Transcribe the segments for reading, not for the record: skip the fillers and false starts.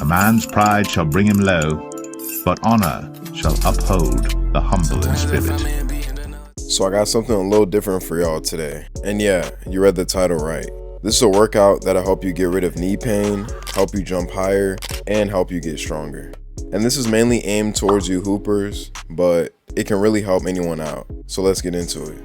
A man's pride shall bring him low, but honor shall uphold the humble in spirit. So I got something a little different for y'all today. And yeah, you read the title right. This is a workout that'll help you get rid of knee pain, help you jump higher, and help you get stronger. And this is mainly aimed towards you hoopers, but it can really help anyone out. So let's get into it.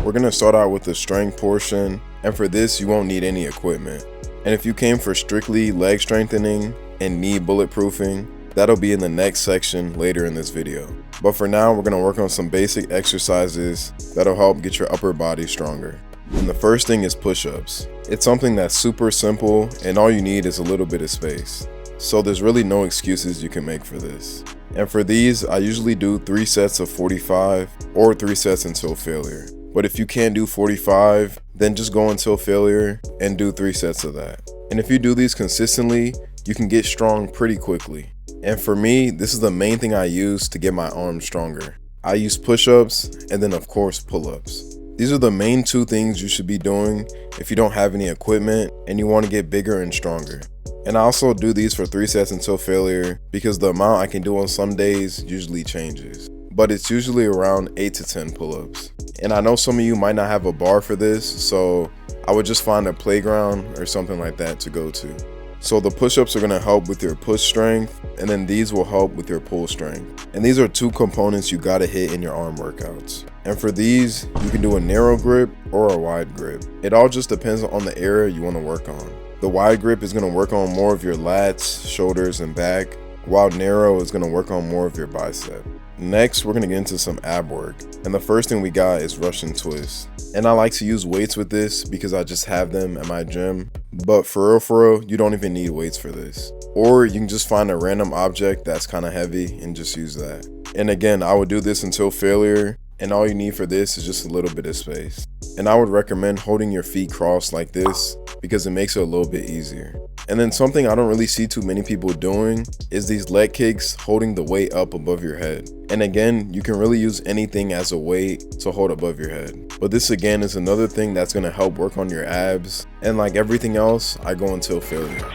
We're gonna start out with the strength portion, and for this you won't need any equipment. And if you came for strictly leg strengthening and knee bulletproofing, that'll be in the next section later in this video. But for now, we're gonna work on some basic exercises that'll help get your upper body stronger. And the first thing is push-ups. It's something that's super simple and all you need is a little bit of space. So there's really no excuses you can make for this. And for these, I usually do 3 sets of 45 or 3 sets until failure. But if you can't do 45, then just go until failure and do 3 sets of that. And if you do these consistently, you can get strong pretty quickly. And for me, this is the main thing I use to get my arms stronger. I use push-ups and then of course pull-ups. These are the main 2 things you should be doing if you don't have any equipment and you want to get bigger and stronger. And I also do these for 3 sets until failure because the amount I can do on some days usually changes. But it's usually around 8 to 10 pull-ups. And I know some of you might not have a bar for this, so I would just find a playground or something like that to go to. So the push-ups are going to help with your push strength, and then these will help with your pull strength. And these are 2 components you got to hit in your arm workouts. And for these, you can do a narrow grip or a wide grip. It all just depends on the area you want to work on. The wide grip is going to work on more of your lats, shoulders, and back, while narrow is going to work on more of your bicep. Next, we're going to get into some ab work. And the first thing we got is Russian twist. And I like to use weights with this because I just have them at my gym. But for real, you don't even need weights for this. Or you can just find a random object that's kind of heavy and just use that. And again, I would do this until failure. And all you need for this is just a little bit of space. And I would recommend holding your feet crossed like this because it makes it a little bit easier. And then something I don't really see too many people doing is these leg kicks holding the weight up above your head. And again, you can really use anything as a weight to hold above your head. But this again is another thing that's going to help work on your abs. And like everything else, I go until failure.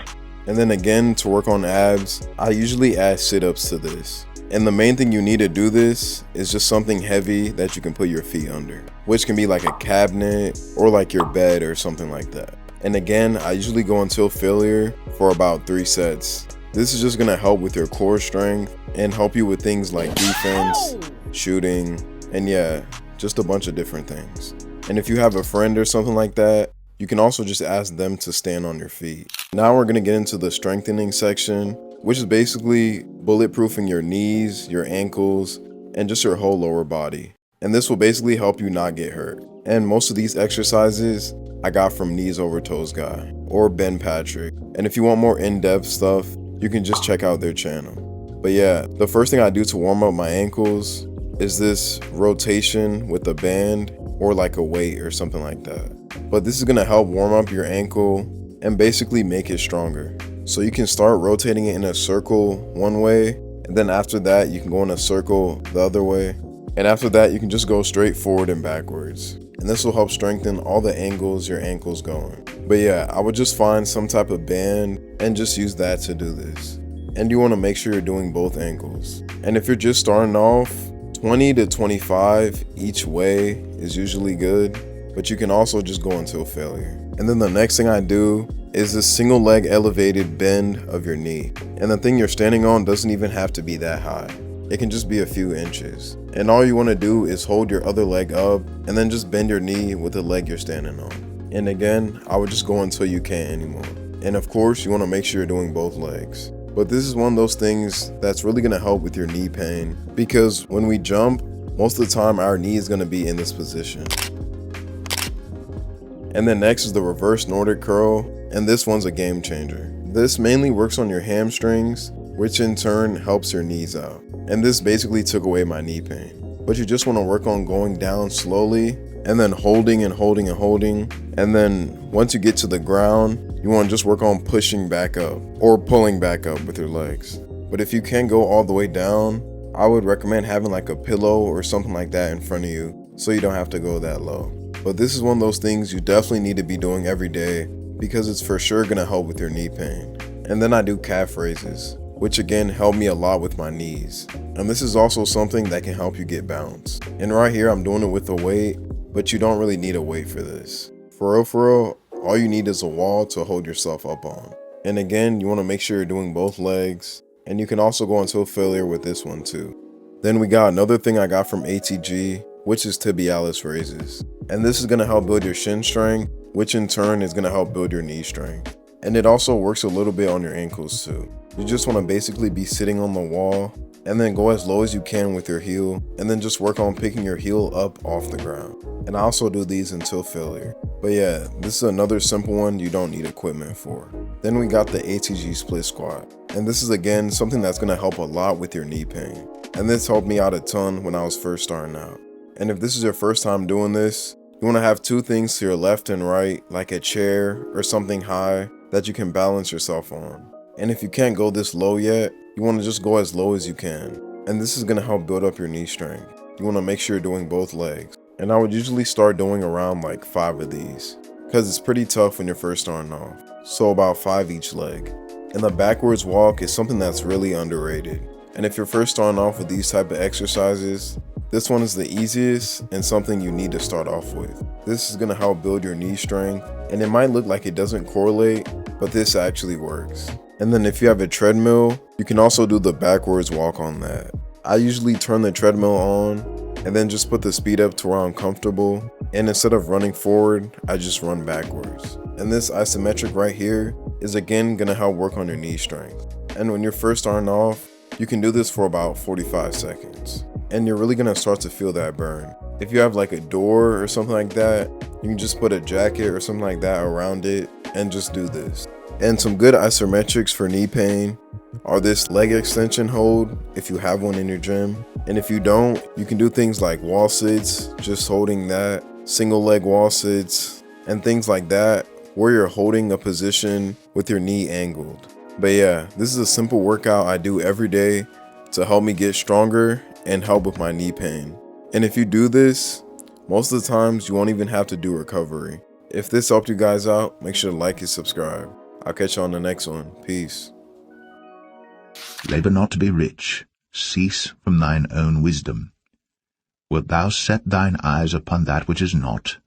And then again, to work on abs, I usually add sit-ups to this. And the main thing you need to do this is just something heavy that you can put your feet under, which can be like a cabinet or like your bed or something like that. And again, I usually go until failure for about 3 sets. This is just gonna help with your core strength and help you with things like defense, shooting, and yeah, just a bunch of different things. And if you have a friend or something like that, you can also just ask them to stand on your feet. Now we're gonna get into the strengthening section, which is basically bulletproofing your knees, your ankles, and just your whole lower body. And this will basically help you not get hurt. And most of these exercises I got from Knees Over Toes Guy or Ben Patrick. And if you want more in-depth stuff, you can just check out their channel. But yeah, the first thing I do to warm up my ankles is this rotation with a band or like a weight or something like that. But this is gonna help warm up your ankle and basically make it stronger. So you can start rotating it in a circle one way, and then after that you can go in a circle the other way, and after that you can just go straight forward and backwards. And this will help strengthen all the angles your ankles going. But yeah, I would just find some type of band and just use that to do this. And you want to make sure you're doing both ankles. And if you're just starting off, 20 to 25 each way is usually good, but you can also just go until failure. And then the next thing I do is this single leg elevated bend of your knee. And the thing you're standing on doesn't even have to be that high. It can just be a few inches. And all you want to do is hold your other leg up and then just bend your knee with the leg you're standing on. And again, I would just go until you can't anymore. And of course, you want to make sure you're doing both legs. But this is one of those things that's really going to help with your knee pain, because when we jump, most of the time our knee is going to be in this position. And then next is the reverse Nordic curl, and this one's a game changer. This mainly works on your hamstrings, which in turn helps your knees out. And this basically took away my knee pain. But you just want to work on going down slowly and then holding and holding and holding. And then once you get to the ground, you want to just work on pushing back up or pulling back up with your legs. But if you can't go all the way down, I would recommend having like a pillow or something like that in front of you so you don't have to go that low. But this is one of those things you definitely need to be doing every day because it's for sure going to help with your knee pain. And then I do calf raises, which again help me a lot with my knees. And this is also something that can help you get balance. And right here I'm doing it with a weight, but you don't really need a weight for this. For real, all you need is a wall to hold yourself up on. And again, you want to make sure you're doing both legs, and you can also go until failure with this one too. Then we got another thing I got from ATG, which is tibialis raises. And this is going to help build your shin strength, which in turn is going to help build your knee strength. And it also works a little bit on your ankles too. You just want to basically be sitting on the wall and then go as low as you can with your heel, and then just work on picking your heel up off the ground. And I also do these until failure. But yeah, this is another simple one you don't need equipment for. Then we got the ATG split squat. And this is again something that's going to help a lot with your knee pain. And this helped me out a ton when I was first starting out. And if this is your first time doing this, you want to have two things to your left and right, like a chair or something high that you can balance yourself on. And if you can't go this low yet, you want to just go as low as you can. And this is going to help build up your knee strength. You want to make sure you're doing both legs. And I would usually start doing around like 5 of these, because it's pretty tough when you're first starting off. So about 5 each leg. And the backwards walk is something that's really underrated. And if you're first starting off with these type of exercises, this one is the easiest and something you need to start off with. This is going to help build your knee strength, and it might look like it doesn't correlate, but this actually works. And then if you have a treadmill, you can also do the backwards walk on that. I usually turn the treadmill on and then just put the speed up to where I'm comfortable, and instead of running forward, I just run backwards. And this isometric right here is again going to help work on your knee strength. And when you're first starting off, you can do this for about 45 seconds. And you're really going to start to feel that burn. If you have like a door or something like that, you can just put a jacket or something like that around it and just do this. And some good isometrics for knee pain are this leg extension hold if you have one in your gym. And if you don't, you can do things like wall sits, just holding that, single leg wall sits, and things like that where you're holding a position with your knee angled. But yeah, this is a simple workout I do every day to help me get stronger and help with my knee pain. And if you do this, most of the times you won't even have to do recovery. If this helped you guys out, make sure to like and subscribe. I'll catch you on the next one. Peace. Labour not to be rich, cease from thine own wisdom. Wilt thou set thine eyes upon that which is not?